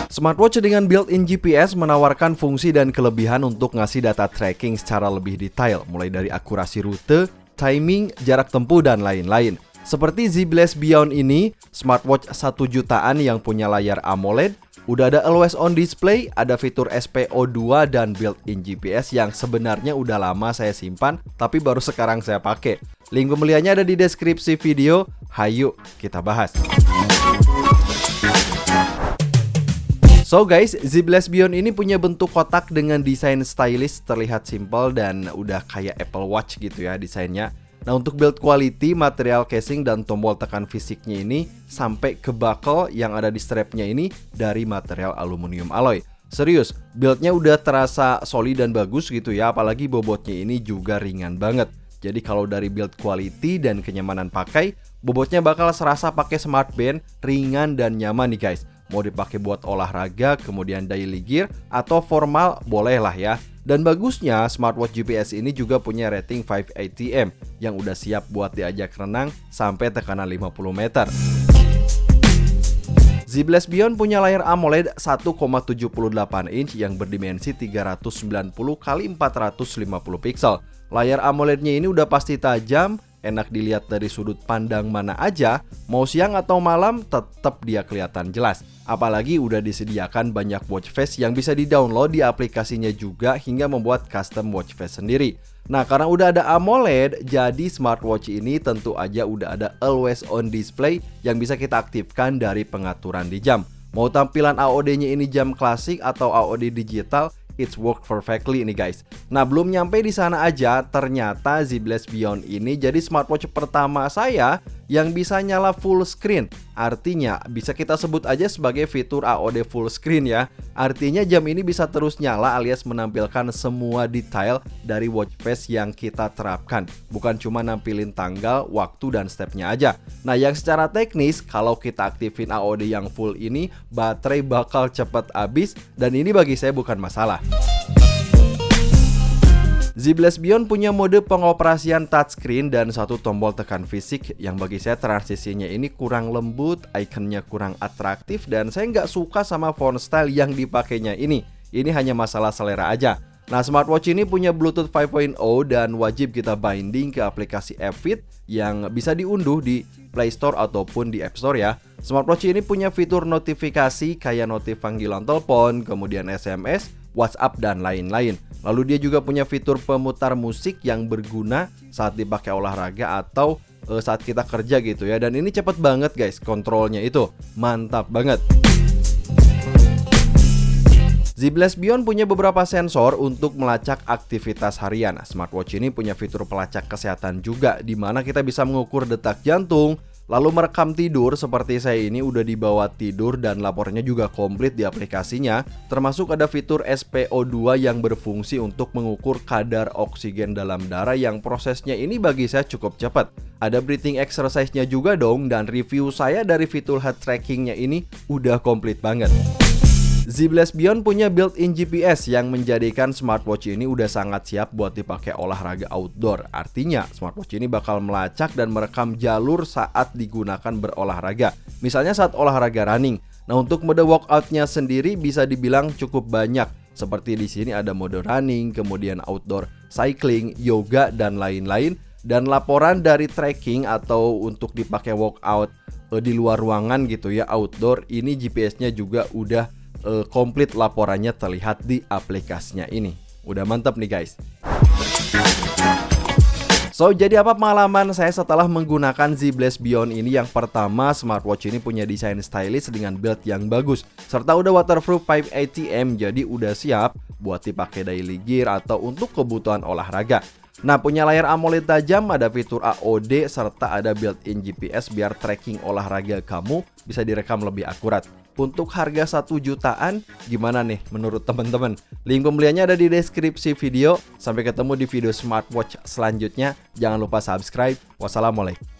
Smartwatch dengan built-in GPS menawarkan fungsi dan kelebihan untuk ngasih data tracking secara lebih detail, mulai dari akurasi rute, timing, jarak tempuh, dan lain-lain. Seperti Z Blast Beyond ini, smartwatch 1 jutaan yang punya layar AMOLED, udah ada always on display, ada fitur SPO2 dan built-in GPS yang sebenarnya udah lama saya simpan, tapi baru sekarang saya pakai. Link pembeliannya ada di deskripsi video. Hayu kita bahas. So guys, Z Blast Beyond ini punya bentuk kotak dengan desain stylish, terlihat simple dan udah kayak Apple Watch gitu ya desainnya. Nah, untuk build quality, material casing dan tombol tekan fisiknya ini sampai ke buckle yang ada di strapnya ini dari material aluminium alloy. Serius, buildnya udah terasa solid dan bagus gitu ya, apalagi bobotnya ini juga ringan banget. Jadi kalau dari build quality dan kenyamanan pakai, bobotnya bakal serasa pakai smart band, ringan dan nyaman nih guys. Mau dipakai buat olahraga, kemudian daily gear, atau formal boleh lah ya. Dan bagusnya, smartwatch GPS ini juga punya rating 5 ATM yang udah siap buat diajak renang sampai tekanan 50 meter. Z Blast Beyond punya layar AMOLED 1,78 inch yang berdimensi 390 x 450 pixel. Layar AMOLED-nya ini udah pasti tajam, enak dilihat dari sudut pandang mana aja, mau siang atau malam tetap dia kelihatan jelas. Apalagi udah disediakan banyak watch face yang bisa di-download di aplikasinya juga hingga membuat custom watch face sendiri. Nah, karena udah ada AMOLED, jadi smartwatch ini tentu aja udah ada always on display yang bisa kita aktifkan dari pengaturan di jam. Mau tampilan AOD-nya ini jam klasik atau AOD digital, it's work perfectly ini guys. Nah, belum nyampe di sana aja, ternyata Z Blast Beyond ini jadi smartwatch pertama saya yang bisa nyala full screen. Artinya bisa kita sebut aja sebagai fitur AOD full screen ya. Artinya jam ini bisa terus nyala alias menampilkan semua detail dari watch face yang kita terapkan. Bukan cuma nampilin tanggal, waktu, dan stepnya aja. Nah, yang secara teknis kalau kita aktifin AOD yang full ini, baterai bakal cepet habis dan ini bagi saya bukan masalah. Z Blast Beyond punya mode pengoperasian touchscreen dan satu tombol tekan fisik yang bagi saya transisinya ini kurang lembut, ikonnya kurang atraktif, dan saya nggak suka sama font style yang dipakainya ini. Ini hanya masalah selera aja. Nah, smartwatch ini punya Bluetooth 5.0 dan wajib kita binding ke aplikasi Fitbit yang bisa diunduh di Play Store ataupun di App Store ya. Smartwatch ini punya fitur notifikasi kayak notif panggilan telepon, kemudian SMS, WhatsApp, dan lain-lain. Lalu dia juga punya fitur pemutar musik yang berguna saat dipakai olahraga atau saat kita kerja gitu ya. Dan ini cepet banget guys, kontrolnya itu mantap banget. Z Blast Beyond punya beberapa sensor untuk melacak aktivitas harian. Smartwatch ini punya fitur pelacak kesehatan juga, di mana kita bisa mengukur detak jantung, lalu merekam tidur. Seperti saya ini udah dibawa tidur dan laporannya juga komplit di aplikasinya. Termasuk ada fitur SPO2 yang berfungsi untuk mengukur kadar oksigen dalam darah yang prosesnya ini bagi saya cukup cepat. Ada breathing exercise-nya juga dong, dan review saya dari fitur heart tracking-nya ini udah komplit banget. Z Blast Beyond punya built-in GPS yang menjadikan smartwatch ini udah sangat siap buat dipakai olahraga outdoor. Artinya, smartwatch ini bakal melacak dan merekam jalur saat digunakan berolahraga. Misalnya saat olahraga running. Nah, untuk mode workout-nya sendiri bisa dibilang cukup banyak. Seperti di sini ada mode running, kemudian outdoor cycling, yoga, dan lain-lain. Dan laporan dari tracking atau untuk dipakai workout di luar ruangan gitu ya, outdoor, ini GPS-nya juga udah komplit, laporannya terlihat di aplikasinya ini. Udah mantap nih guys. So, jadi apa pengalaman saya setelah menggunakan Z Blast Beyond ini? Yang pertama, smartwatch ini punya desain stylish dengan build yang bagus, serta udah waterproof 5 ATM, jadi udah siap buat dipakai daily gear atau untuk kebutuhan olahraga. Nah, punya layar AMOLED tajam, ada fitur AOD, serta ada built-in GPS biar tracking olahraga kamu bisa direkam lebih akurat. Untuk harga 1 jutaan, gimana nih menurut teman-teman? Link pembeliannya ada di deskripsi video. Sampai ketemu di video smartwatch selanjutnya. Jangan lupa subscribe. Wassalamualaikum.